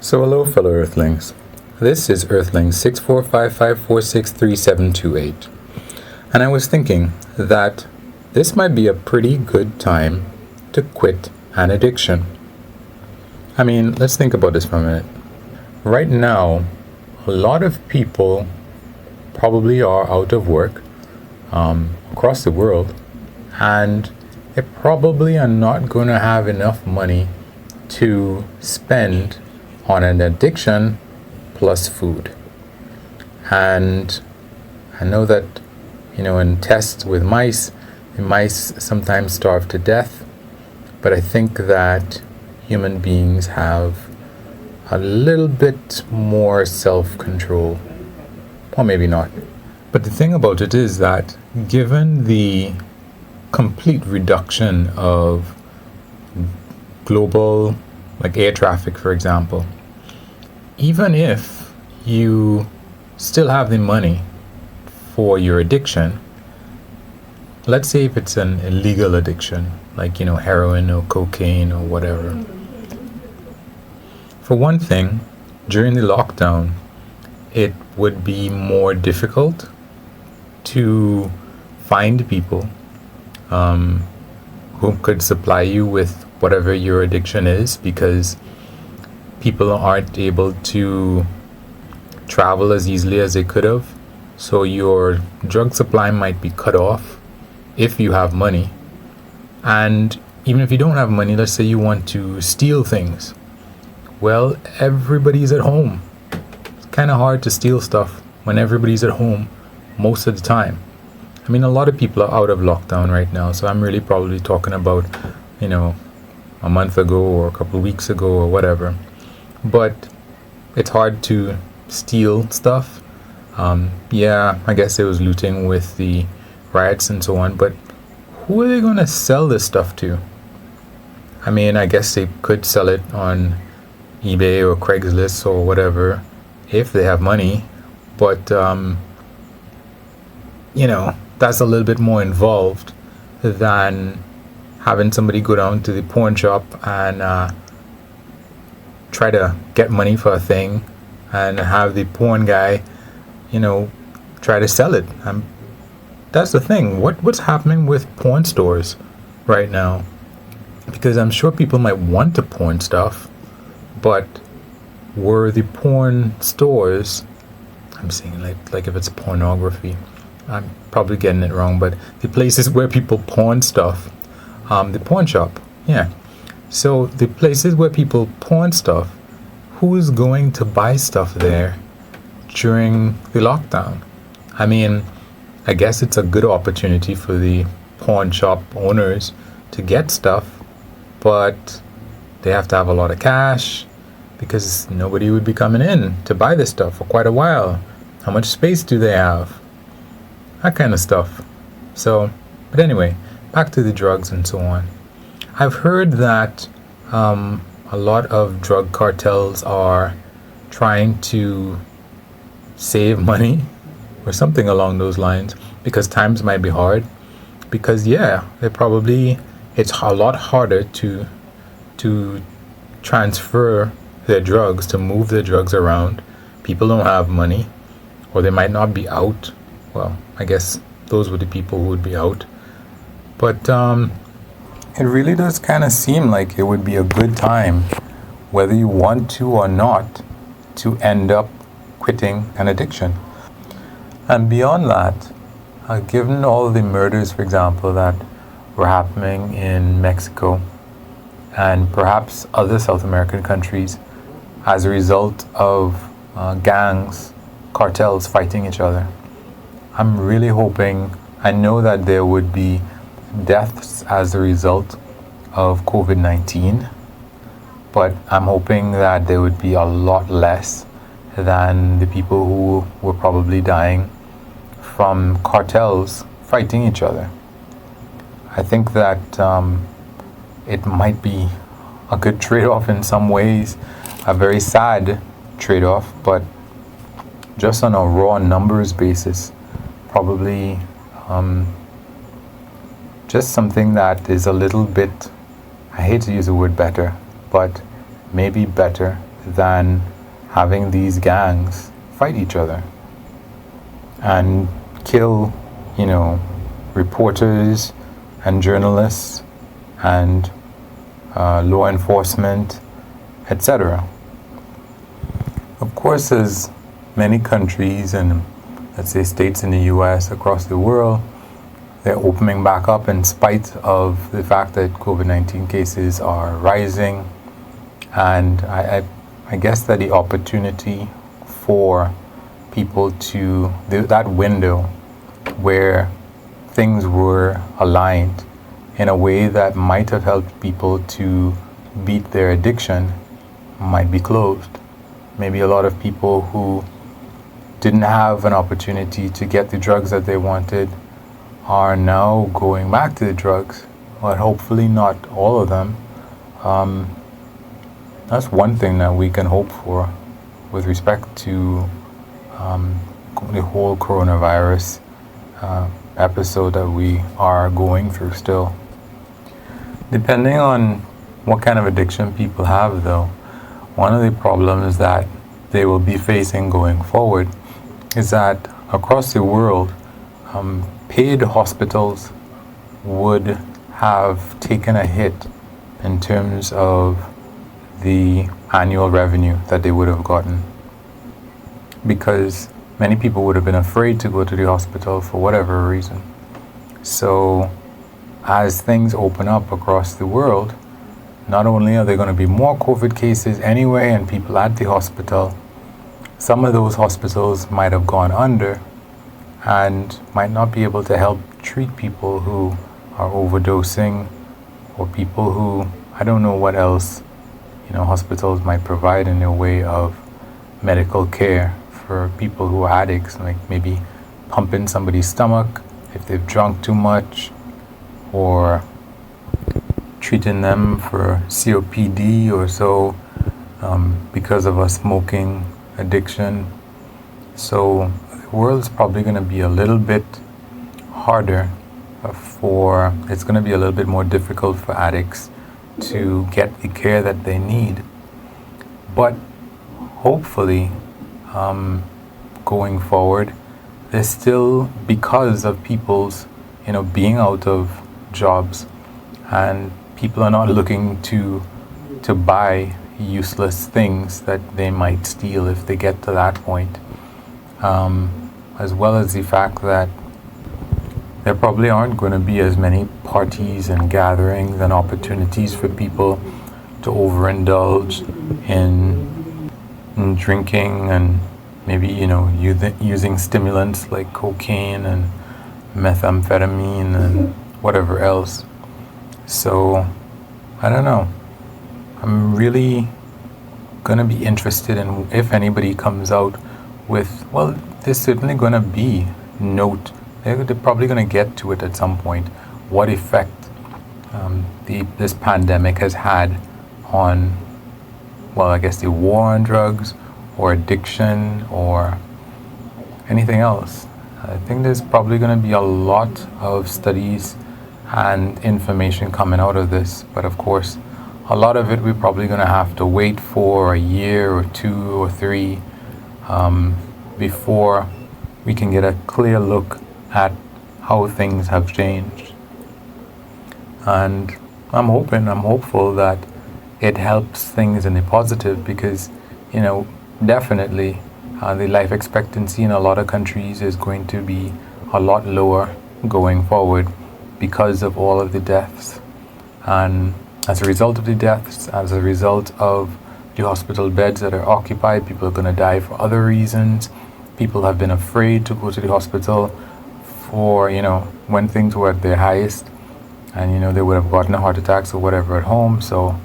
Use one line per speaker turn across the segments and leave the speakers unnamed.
So hello fellow Earthlings. This is Earthling 6455463728. And I was thinking that this might be a pretty good time to quit an addiction. I mean, let's think about this for a minute. Right now, a lot of people probably are out of work across the world, and they probably are not going to have enough money to spend on an addiction plus food. And I know that, in tests with mice, the mice sometimes starve to death, but I think that human beings have a little bit more self-control. Or maybe not. But the thing about it is that given the complete reduction of global, like air traffic, for example, even if you still have the money for your addiction, let's say if it's an illegal addiction, like, heroin or cocaine or whatever. For one thing, during the lockdown, it would be more difficult to find people who could supply you with whatever your addiction is, because people aren't able to travel as easily as they could have. So your drug supply might be cut off if you have money. And even if you don't have money, let's say you want to steal things. Well, everybody's at home. It's kind of hard to steal stuff when everybody's at home most of the time. I mean, a lot of people are out of lockdown right now, so I'm really probably talking about, a month ago or a couple of weeks ago or whatever. But it's hard to steal stuff. Yeah, I guess there was looting with the riots and so on, but who are they going to sell this stuff to? I mean, I guess they could sell it on eBay or Craigslist or whatever if they have money, but that's a little bit more involved than having somebody go down to the pawn shop and try to get money for a thing and have the pawn guy, try to sell it. That's the thing. What's happening with pawn stores right now? Because I'm sure people might want to pawn stuff, but were the porn stores, I'm saying like if it's pornography, I'm probably getting it wrong, but the places where people pawn stuff, the pawn shop, yeah. So the places where people pawn stuff, who's going to buy stuff there during the lockdown? I mean, I guess it's a good opportunity for the pawn shop owners to get stuff, but they have to have a lot of cash because nobody would be coming in to buy this stuff for quite a while. How much space do they have? That kind of stuff. So, but anyway, back to the drugs and so on. I've heard that a lot of drug cartels are trying to save money or something along those lines because times might be hard. Because it's a lot harder to transfer their drugs, to move their drugs around. People don't have money, or they might not be out. Well, I guess those were the people who would be out. But it really does kind of seem like it would be a good time, whether you want to or not, to end up quitting an addiction. And beyond that, given all the murders, for example, that were happening in Mexico and perhaps other South American countries as a result of gangs, cartels fighting each other, I'm really hoping, I know that there would be deaths as a result of COVID-19, but I'm hoping that there would be a lot less than the people who were probably dying from cartels fighting each other. I think that it might be a good trade-off in some ways, a very sad trade-off, but just on a raw numbers basis, probably just something that is a little bit, I hate to use the word better, but maybe better than having these gangs fight each other and kill, reporters and journalists and law enforcement, etc. Of course, there's many countries and, let's say, states in the US, across the world, they're opening back up in spite of the fact that COVID-19 cases are rising. And I guess that the opportunity for people to, that window where things were aligned in a way that might have helped people to beat their addiction might be closed. Maybe a lot of people who didn't have an opportunity to get the drugs that they wanted are now going back to the drugs, but hopefully not all of them. That's one thing that we can hope for with respect to the whole coronavirus episode that we are going through still. Depending on what kind of addiction people have, though, one of the problems that they will be facing going forward is that across the world, paid hospitals would have taken a hit in terms of the annual revenue that they would have gotten, because many people would have been afraid to go to the hospital for whatever reason. So as things open up across the world, not only are there going to be more COVID cases anyway and people at the hospital, some of those hospitals might have gone under and might not be able to help treat people who are overdosing, or people who, I don't know what else, hospitals might provide in their way of medical care for people who are addicts, like maybe pumping somebody's stomach if they've drunk too much, or treating them for COPD or so because of a smoking addiction. So the world's probably going to be a little bit harder it's going to be a little bit more difficult for addicts to get the care that they need. But hopefully, going forward, there's still, because of people's, being out of jobs, and people are not looking to buy useless things that they might steal if they get to that point, as well as the fact that there probably aren't going to be as many parties and gatherings and opportunities for people to overindulge in drinking and maybe, using stimulants like cocaine and methamphetamine and whatever else. So, I don't know. I'm really going to be interested in if anybody comes out with, well, there's certainly going to be they're probably going to get to it at some point, what effect this pandemic has had on, well, I guess the war on drugs or addiction or anything else. I think there's probably going to be a lot of studies and information coming out of this, but of course, a lot of it we're probably going to have to wait for a year or 2 or 3 before we can get a clear look at how things have changed. And I'm hopeful that it helps things in the positive, because, definitely the life expectancy in a lot of countries is going to be a lot lower going forward because of all of the deaths. And as a result of the deaths, as a result of the hospital beds that are occupied, people are going to die for other reasons. People have been afraid to go to the hospital for, when things were at their highest, and, they would have gotten a heart attacks or whatever at home. So,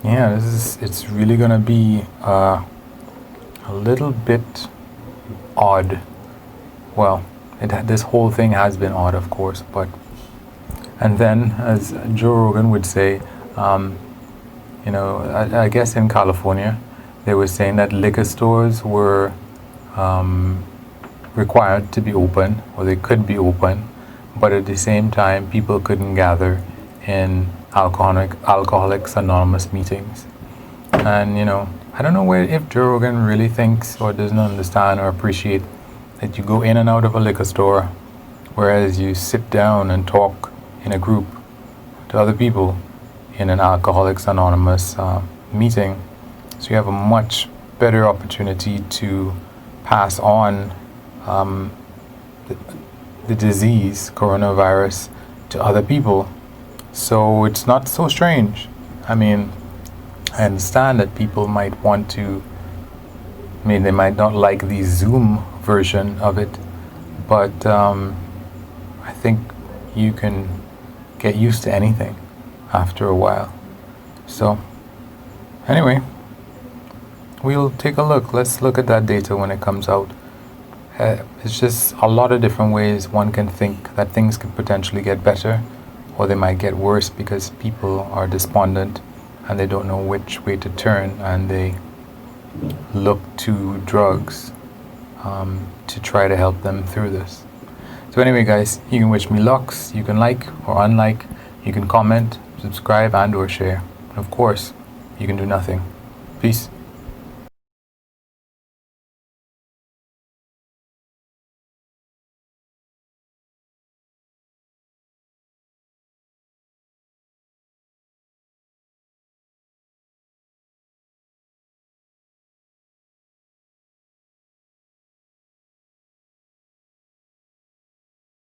yeah, it's really going to be a little bit odd. Well, this whole thing has been odd, of course, but, and then, as Joe Rogan would say, I guess in California, they were saying that liquor stores were required to be open, or they could be open, but at the same time people couldn't gather in Alcoholics Anonymous meetings. And I don't know where if Joe Rogan really thinks or doesn't understand or appreciate that you go in and out of a liquor store, whereas you sit down and talk in a group to other people in an Alcoholics Anonymous meeting. So you have a much better opportunity to pass on the disease, coronavirus, to other people. So it's not so strange. I mean, I understand that people might want to, they might not like the Zoom version of it, but I think you can get used to anything after a while. So, anyway, we'll take a look. Let's look at that data when it comes out. It's just a lot of different ways one can think that things could potentially get better, or they might get worse because people are despondent and they don't know which way to turn, and they look to drugs to try to help them through this. So anyway, guys, you can wish me lucks, you can like or unlike, you can comment, subscribe and or share. And of course, you can do nothing. Peace.